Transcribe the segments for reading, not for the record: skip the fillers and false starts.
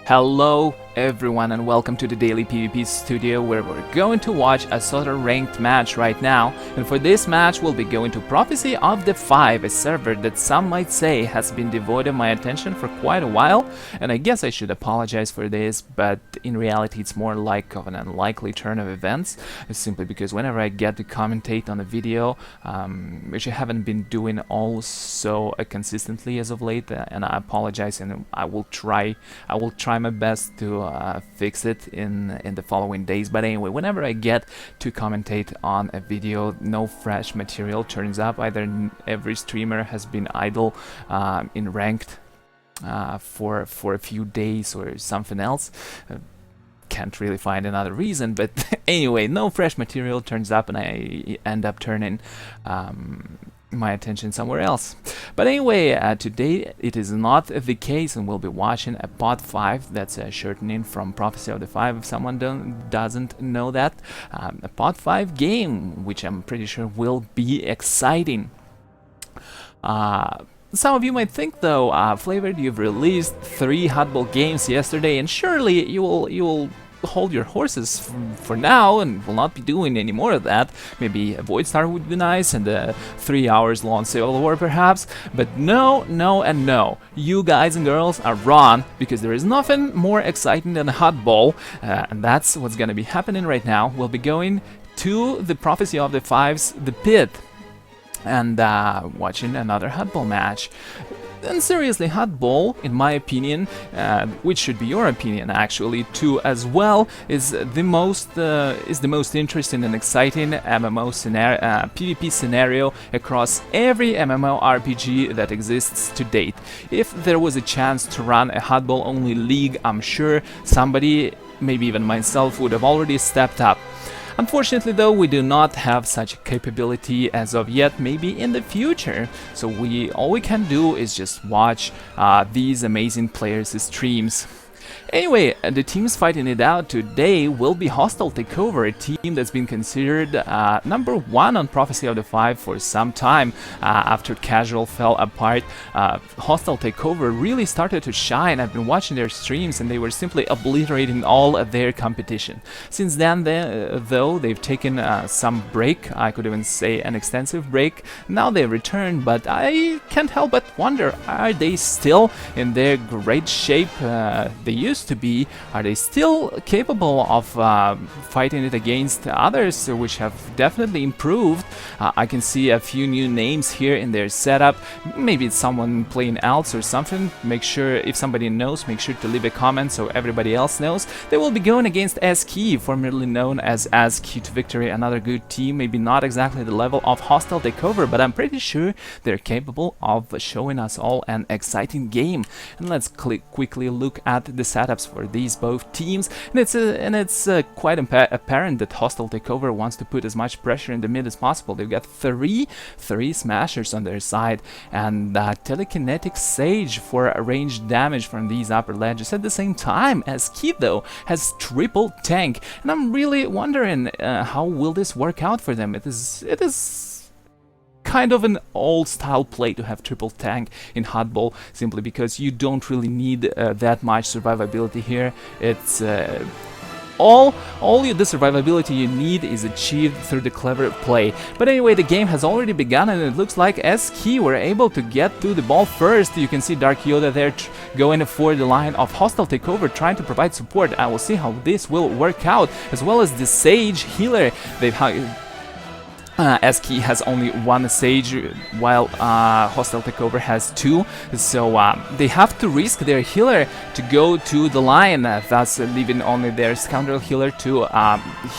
Hello everyone and welcome to the Daily PvP Studio, where we're going to watch a sort of ranked match right now. And for this match we'll be going to Prophecy of the Five, a server that some might say has been devoid of my attention for quite a while. And I guess I should apologize for this, but in reality it's more like of an unlikely turn of events, simply because whenever I get to commentate on a video, which I haven't been doing all so consistently as of late, and I apologize, and I will try my best to fix it in the following days. But anyway, whenever I get to commentate on a video, no fresh material turns up. Either every streamer has been idle in ranked for a few days or something else. Can't really find another reason, but anyway, no fresh material turns up and I end up turning my attention somewhere else. But anyway, today it is not the case, and we'll be watching a Pod 5. That's a shortening from Prophecy of the Five, if someone doesn't know that. A Pod 5 game, which I'm pretty sure will be exciting. Some of you might think, though, Flavored, you've released 3 Hutt games yesterday, and surely you will hold your horses for now and will not be doing any more of that. Maybe a Void Star would be nice, and a 3 hours long Civil War perhaps. But no, no, and no. You guys and girls are wrong, because there is nothing more exciting than a Hutt Bowl, and that's what's gonna be happening right now. We'll be going to the Prophecy of the Five's The Pit and watching another Hutt Bowl match. And seriously, Hutt Bowl, in my opinion, which should be your opinion actually too as well, is the most interesting and exciting MMO scenario, PvP scenario across every MMORPG that exists to date. If there was a chance to run a Hutt Bowl only league, I'm sure somebody, maybe even myself, would have already stepped up. Unfortunately, though, we do not have such a capability as of yet, maybe in the future. So all we can do is just watch these amazing players' streams. Anyway, the teams fighting it out today will be Hostile Takeover, a team that's been considered #1 on Prophecy of the Five for some time. After Casual fell apart, Hostile Takeover really started to shine. I've been watching their streams and they were simply obliterating all of their competition. Since then, though, they've taken some break, I could even say an extensive break. Now they've returned, but I can't help but wonder, are they still in their great shape they used to be? Are they still capable of fighting it against others, which have definitely improved? I can see a few new names here in their setup. Maybe it's someone playing else or something. Make sure, if somebody knows, make sure to leave a comment so everybody else knows. They will be going against S-Key, formerly known as Key to Victory, another good team. Maybe not exactly the level of Hostile Takeover, but I'm pretty sure they're capable of showing us all an exciting game. And let's quickly look at the setups for these both teams, and it's quite apparent that Hostile Takeover wants to put as much pressure in the mid as possible. They've got three smashers on their side, and telekinetic Sage for ranged damage from these upper ledges. At the same time, as Key, though, has triple tank, and I'm really wondering how will this work out for them. It is kind of an old style play to have triple tank in Hutt Bowl, simply because you don't really need that much survivability here. It's all the survivability you need is achieved through the clever play. But anyway, the game has already begun, and it looks like S-Key were able to get to the ball first. You can see Dark Yoda there going for the line of Hostile Takeover, trying to provide support. I will see how this will work out, as well as the Sage healer. S-Key has only 1 Sage, while Hostile Takeover has 2, so they have to risk their healer to go to the line, thus leaving only their Scoundrel healer to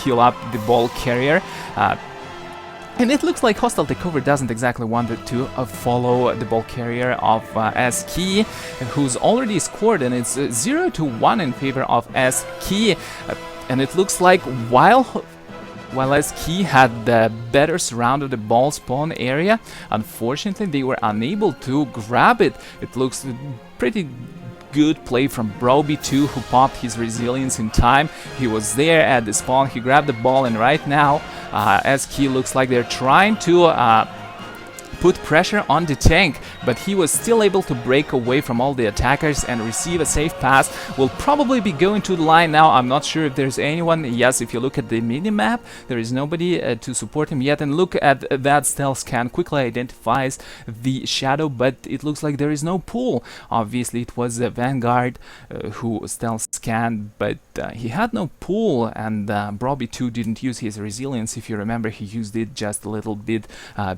heal up the ball carrier. And it looks like Hostile Takeover doesn't exactly want to follow the ball carrier of S-Key, who's already scored, and it's 0-1 in favor of S-Key. And it looks like while S-Key had the better surround of the ball spawn area, unfortunately they were unable to grab it. It looks pretty good play from Broby2, who popped his resilience in time. He was there at the spawn, he grabbed the ball, and right now S-Key looks like they're trying to put pressure on the tank, but he was still able to break away from all the attackers and receive a safe pass. Will probably be going to the line now. I'm not sure if there's anyone. Yes, if you look at the mini-map, there is nobody to support him yet. And look at that stealth scan, quickly identifies the shadow, but it looks like there is no pool. Obviously, it was Vanguard who stealth scanned, but he had no pool, and Brobby 2 didn't use his resilience. If you remember, he used it just a little bit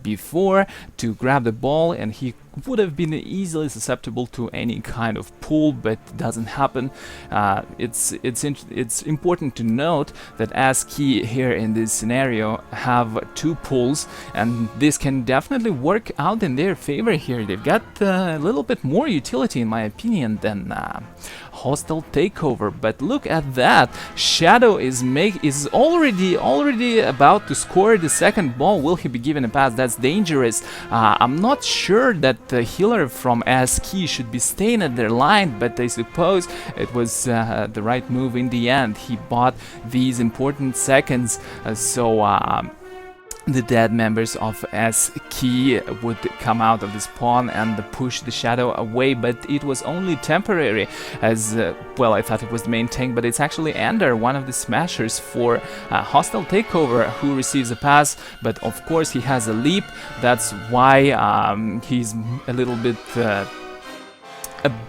before to grab the ball, and he would have been easily susceptible to any kind of pull, but doesn't happen. It's important to note that ASCII here in this scenario have 2 pulls, and this can definitely work out in their favor here. They've got a little bit more utility, in my opinion, than Hostile Takeover. But look at that, Shadow is already about to score the second ball. Will he be given a pass? That's dangerous. I'm not sure that the healer from ASCII should be staying at their line, but I suppose it was the right move in the end. He bought these important seconds, the dead members of ASCII would come out of the spawn and push the shadow away, but it was only temporary, as well, I thought it was the main tank, but it's actually Ender, one of the smashers for Hostile Takeover, who receives a pass, but of course he has a leap. That's why he's a little bit a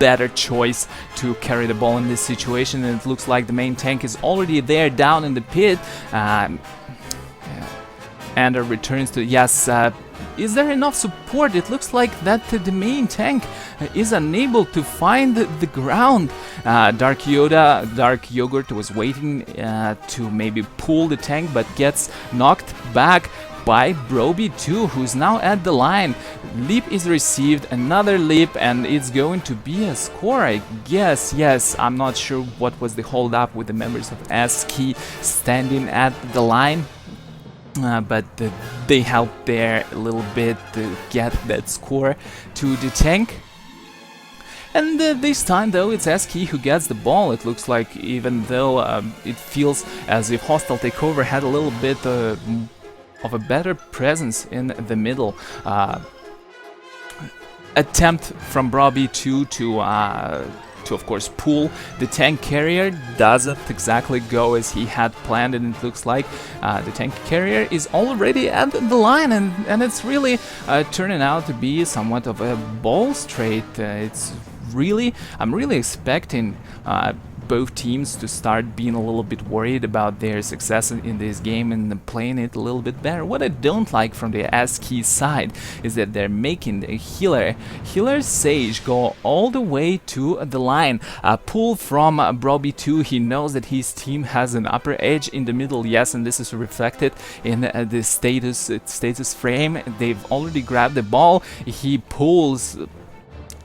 better choice to carry the ball in this situation, and it looks like the main tank is already there down in the pit. Ender returns to, yes, is there enough support? It looks like that the main tank is unable to find the ground. Dark Yogurt was waiting to maybe pull the tank, but gets knocked back by Brobby 2, who's now at the line. Leap is received, another leap, and it's going to be a score, I guess. Yes, I'm not sure what was the hold up with the members of ASCII standing at the line. But they helped there a little bit to get that score to the tank. And this time, though, it's ASCII who gets the ball. It looks like, even though it feels as if Hostile Takeover had a little bit of a better presence in the middle. Attempt from Brobby 2 to of course pull the tank carrier. Doesn't exactly go as he had planned, and it looks like the tank carrier is already at the line, and it's really turning out to be somewhat of a ball straight. I'm really expecting both teams to start being a little bit worried about their success in this game and playing it a little bit better. What I don't like from the ASCII side is that they're making the healer Sage go all the way to the line. A pull from Brobby 2. He knows that his team has an upper edge in the middle, yes, and this is reflected in the status frame. They've already grabbed the ball. He pulls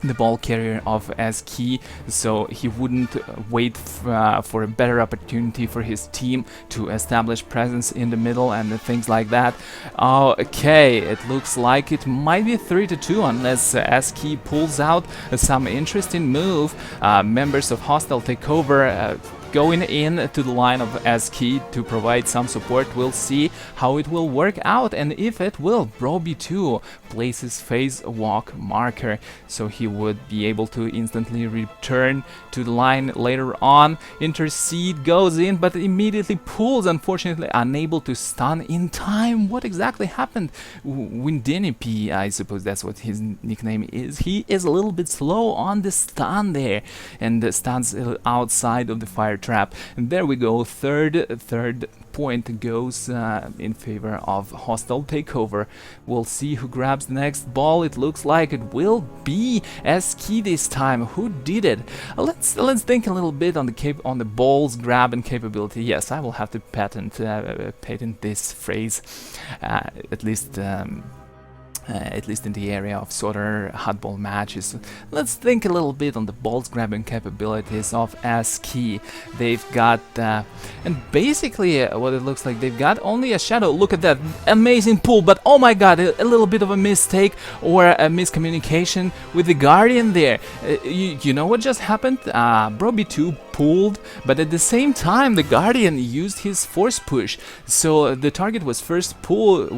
the ball carrier of ASCII, so he wouldn't wait for a better opportunity for his team to establish presence in the middle and things like that. Okay, it looks like it might be 3-2 unless ASCII pulls out some interesting move. Members of Hostile Takeover going in to the line of ASCII to provide some support. We'll see how it will work out, and if it will, Brobby 2 places phase walk marker, so he would be able to instantly return to the line later on. Intercede goes in, but immediately pulls, unfortunately unable to stun in time. What exactly happened? Windinipi, I suppose that's what his nickname is. He is a little bit slow on the stun there, and stands outside of the fire trap. And there we go, third point goes in favor of Hostile Takeover. We'll see who grabs the next ball. It looks like it will be ASCII this time. Who did it? Let's think a little bit on the ball's grabbing capability. Yes, I will have to patent this phrase, at least in the area of sorter hardball matches. Let's think a little bit on the balls grabbing capabilities of ASCII. They've got, and basically what it looks like, they've got only a shadow. Look at that amazing pull, but oh my god, a little bit of a mistake or a miscommunication with the Guardian there. You know what just happened? Brobby 2 pulled, but at the same time the Guardian used his force push, so the target was first pulled,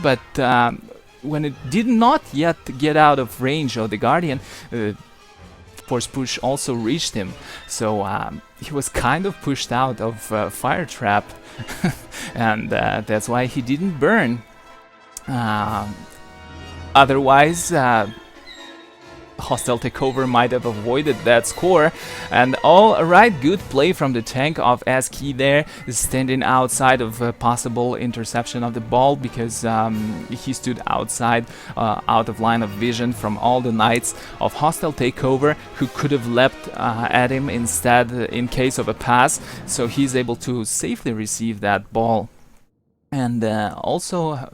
but when it did not yet get out of range of the Guardian, Force Push also reached him. So he was kind of pushed out of Fire Trap, and that's why he didn't burn. Otherwise, Hostile Takeover might have avoided that score. And alright, good play from the tank of SK there, standing outside of a possible interception of the ball, because he stood outside, out of line of vision from all the knights of Hostile Takeover, who could have leapt at him instead in case of a pass, so he's able to safely receive that ball. And also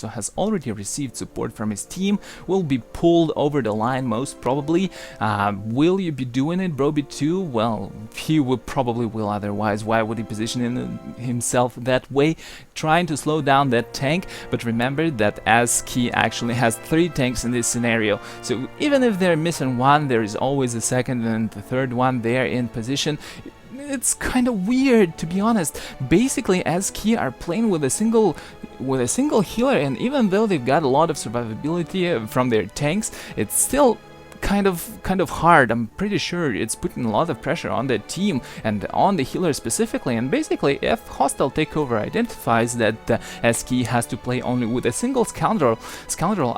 has already received support from his team, will be pulled over the line most probably. Will you be doing it, Broby2? Well, he would probably will, otherwise why would he position himself that way, trying to slow down that tank. But remember that SK actually has 3 tanks in this scenario, so even if they're missing one, there is always a second and the third one there in position. It's kind of weird, to be honest. Basically, SK are playing with a single healer, and even though they've got a lot of survivability from their tanks, it's still kind of hard. I'm pretty sure it's putting a lot of pressure on the team and on the healer specifically. And basically, if Hostile Takeover identifies that SK has to play only with a single scoundrel,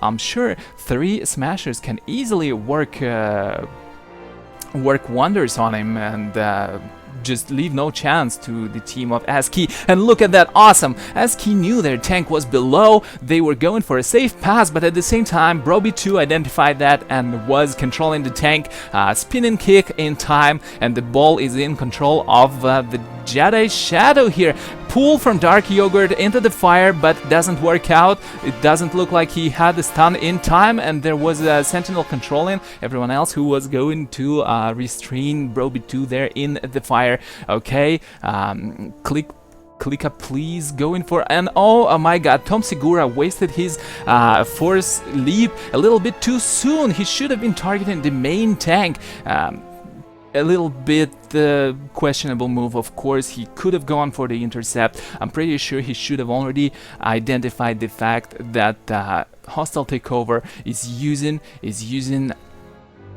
I'm sure 3 smashers can easily work wonders on him and just leave no chance to the team of SK. And look at that, awesome! SK knew their tank was below, they were going for a safe pass, but at the same time Broby2 identified that and was controlling the tank. Spinning kick in time, and the ball is in control of the Jedi Shadow here. Pull from Dark Yogurt into the fire, but doesn't work out. It doesn't look like he had the stun in time, and there was a Sentinel controlling everyone else who was going to restrain Broby2 there in the fire. Okay, click up please, going for, and oh my god, Tom Segura wasted his force leap a little bit too soon. He should have been targeting the main tank. A little bit questionable move, of course. He could have gone for the intercept. I'm pretty sure he should have already identified the fact that Hostile Takeover is using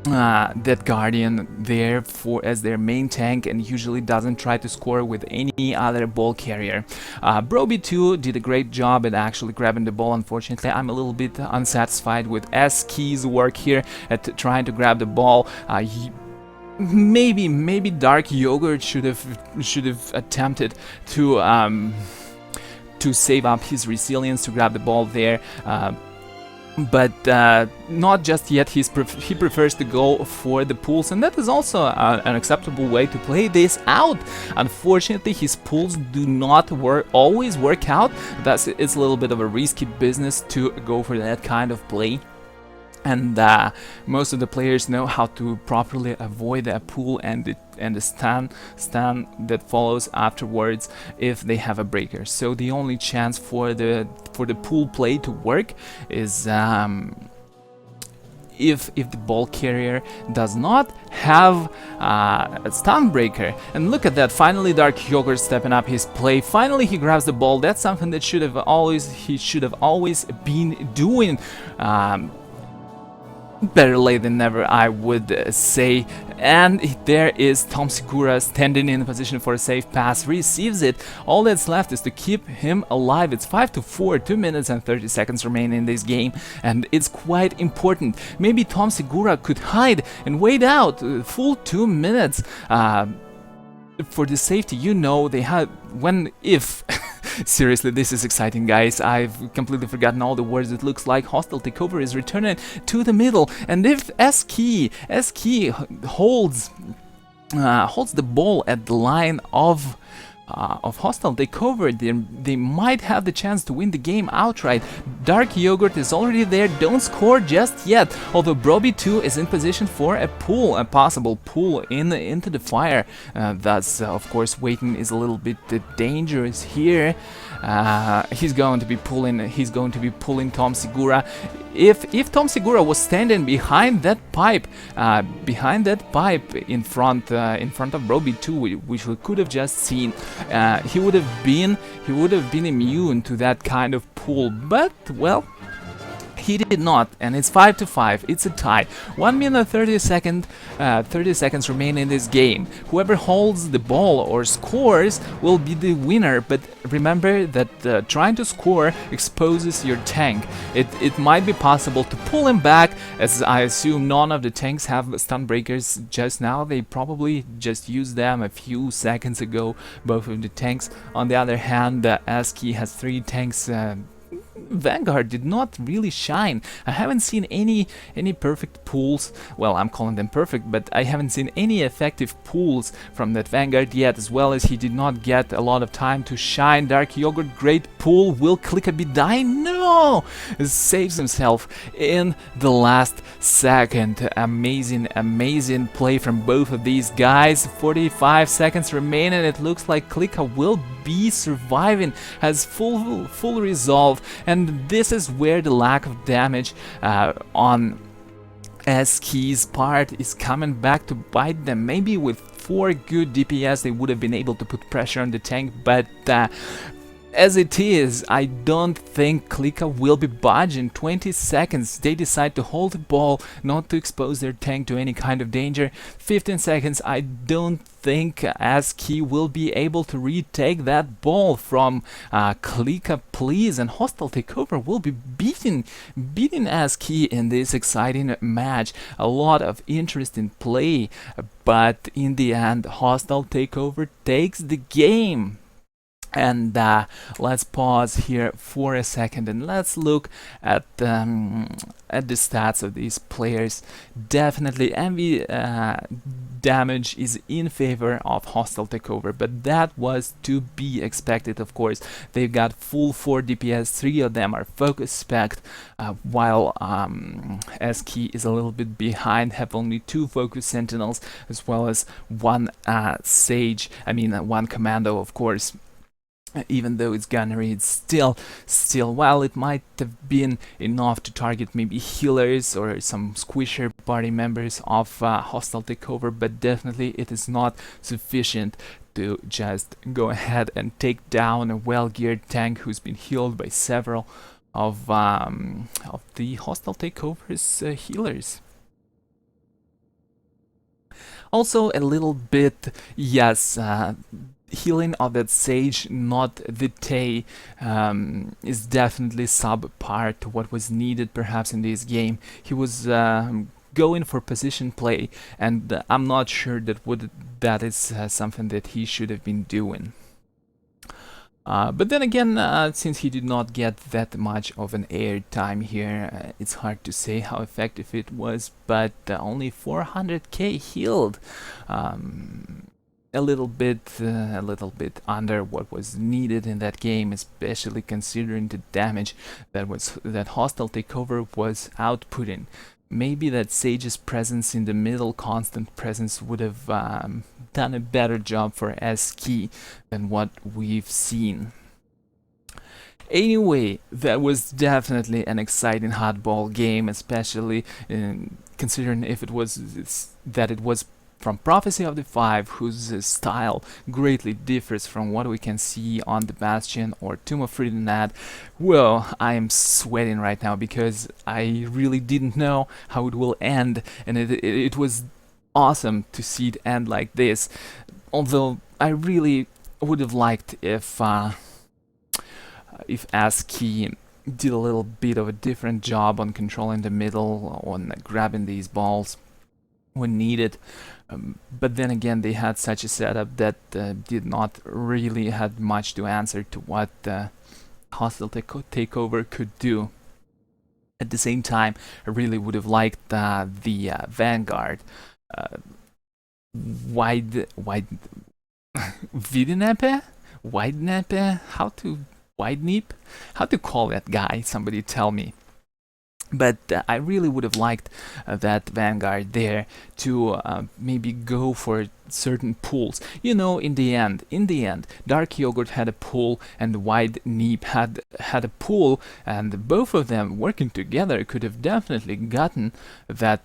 that Guardian there as their main tank, and usually doesn't try to score with any other ball carrier. Broby2 did a great job at actually grabbing the ball. Unfortunately, I'm a little bit unsatisfied with SK's work here at trying to grab the ball. Maybe Dark Yogurt should have attempted to save up his resilience to grab the ball there, but not just yet. He prefers to go for the pulls, and that is also an acceptable way to play this out. Unfortunately, his pulls do not always work out. Thus, it's a little bit of a risky business to go for that kind of play. And most of the players know how to properly avoid a pull and the stun that follows afterwards if they have a breaker. So the only chance for the pull play to work is if the ball carrier does not have a stun breaker. And look at that, finally Dark Yogurt stepping up his play. Finally he grabs the ball. That's something that he should have always been doing. Better late than never, I would say. And there is Tom Segura standing in a position for a safe pass, receives it. All that's left is to keep him alive. It's 5-4, 2 minutes and 30 seconds remain in this game, and it's quite important. Maybe Tom Segura could hide and wait out full 2 minutes for the safety. You know, they had if seriously, this is exciting, guys. I've completely forgotten all the words. It looks like Hostile Takeover is returning to the middle, and if SK holds the ball at the line of Hostile Takeover, they might have the chance to win the game outright. Dark Yogurt is already there, don't score just yet, although Broby2 is in position for a possible pull into the fire. Thus, of course, waiting is a little bit dangerous here. He's going to be pulling Tom Segura. If Tom Segura was standing behind that pipe in front of Broby2, which we could have just seen, he would have been immune to that kind of pull. But well, He did not, and it's 5-5. It's a tie. 1 minute 30 seconds remain in this game. Whoever holds the ball or scores will be the winner. But remember that trying to score exposes your tank. It might be possible to pull him back, as I assume none of the tanks have stun breakers just now. They probably just used them a few seconds ago, both of the tanks. On the other hand, ASCII has 3 tanks. Vanguard did not really shine. I haven't seen any perfect pulls. Well, I'm calling them perfect, but I haven't seen any effective pulls from that Vanguard yet, as well as he did not get a lot of time to shine. Dark Yogurt, great pull. Will Clickabee die? No! Saves himself in the last second. Amazing play from both of these guys. 45 seconds remain, and it looks like Clicka will be surviving, has full resolve, and this is where the lack of damage on ASCII's part is coming back to bite them. Maybe with 4 good DPS they would have been able to put pressure on the tank, but as it is, I don't think Clicka will be budging. 20 seconds, they decide to hold the ball, not to expose their tank to any kind of danger. 15 seconds, I don't think ASCII will be able to retake that ball from Clicka, please. And Hostile Takeover will be beating ASCII in this exciting match. A lot of interesting play, but in the end, Hostile Takeover takes the game. And let's pause here for a second and let's look at the stats of these players. Definitely envy damage is in favor of Hostile Takeover, but that was to be expected, of course. They've got full 4 DPS, 3 of them are focus spec, while ASCII is a little bit behind, have only 2 focus sentinels, as well as 1 sage, one commando, of course. Even though it's gunnery, it's still, while it might have been enough to target maybe healers or some squisher party members of Hostile Takeover, but definitely it is not sufficient to just go ahead and take down a well-geared tank who's been healed by several of the Hostile Takeover's healers. Also, a little bit, yes, healing of that Sage, not the Tay, is definitely subpar to what was needed perhaps in this game. He was going for position play, and I'm not sure that is something that he should have been doing. But then again, since he did not get that much of an air time here, it's hard to say how effective it was, but only 400k healed. A little bit under what was needed in that game, especially considering the damage that Hostile Takeover was outputting. Maybe that Sage's presence in the middle, constant presence, would have done a better job for ASCII than what we've seen. Anyway, that was definitely an exciting hardball game, especially considering if it was from Prophecy of the Five, whose style greatly differs from what we can see on the Bastion or Tomb of Freedom. Well, I am sweating right now because I really didn't know how it will end, and it was awesome to see it end like this. Although I really would have liked if ASCII did a little bit of a different job on controlling the middle, on grabbing these balls when needed. But then again, they had such a setup that did not really have much to answer to what Hostile Takeover could do. At the same time, I really would have liked the Vanguard. Widenepe? How to call that guy? Somebody tell me. But I really would have liked that Vanguard there to maybe go for certain pulls. You know, in the end, Dark Yogurt had a pull and Wide Neep had a pull, and both of them working together could have definitely gotten that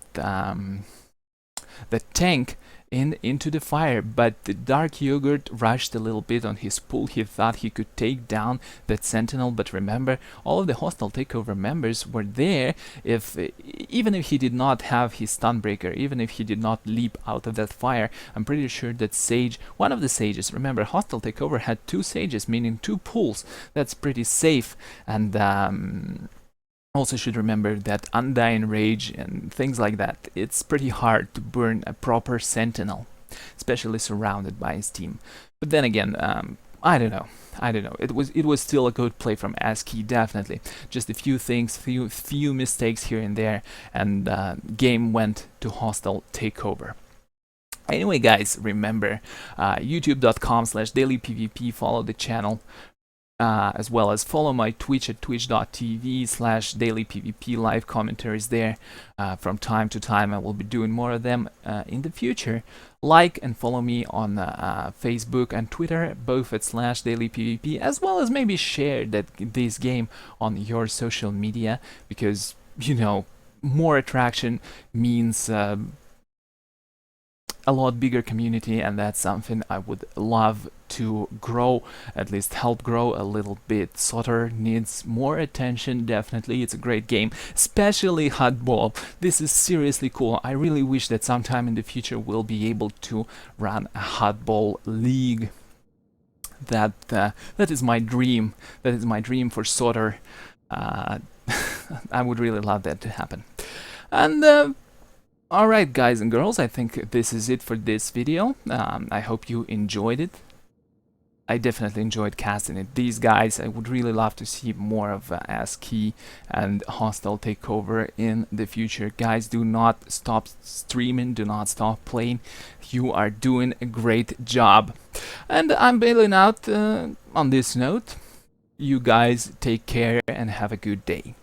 that tank into the fire, but the Dark Yogurt rushed a little bit on his pull. He thought he could take down that sentinel, but remember, all of the hostile takeover members were there. Even if he did not have his stunbreaker, even if he did not leap out of that fire, I'm pretty sure that Sage, one of the sages, remember, hostile takeover had 2 sages, meaning 2 pulls. That's pretty safe. And also should remember that Undying Rage and things like that, it's pretty hard to burn a proper sentinel, especially surrounded by his team. But then again, I don't know. It was still a good play from ASCII, definitely. Just a few things, few mistakes here and there, and game went to hostile takeover. Anyway, guys, remember youtube.com/dailypvp. Follow the channel. As well as follow my Twitch at twitch.tv/dailypvp. Live commentaries there. From time to time I will be doing more of them in the future. Like and follow me on Facebook and Twitter, both at /dailypvp, as well as maybe share this game on your social media, because, you know, more attraction means a lot bigger community, and that's something I would love to grow, at least help grow a little bit. SOTR needs more attention, definitely. It's a great game, especially Hutt Ball. This is seriously cool. I really wish that sometime in the future we'll be able to run a Hutt Ball league. That is my dream. That is my dream for SOTR. I would really love that to happen. And alright, guys and girls, I think this is it for this video. I hope you enjoyed it. I definitely enjoyed casting it. These guys, I would really love to see more of ASCII and hostile takeover in the future. Guys, do not stop streaming, do not stop playing. You are doing a great job. And I'm bailing out on this note. You guys take care and have a good day.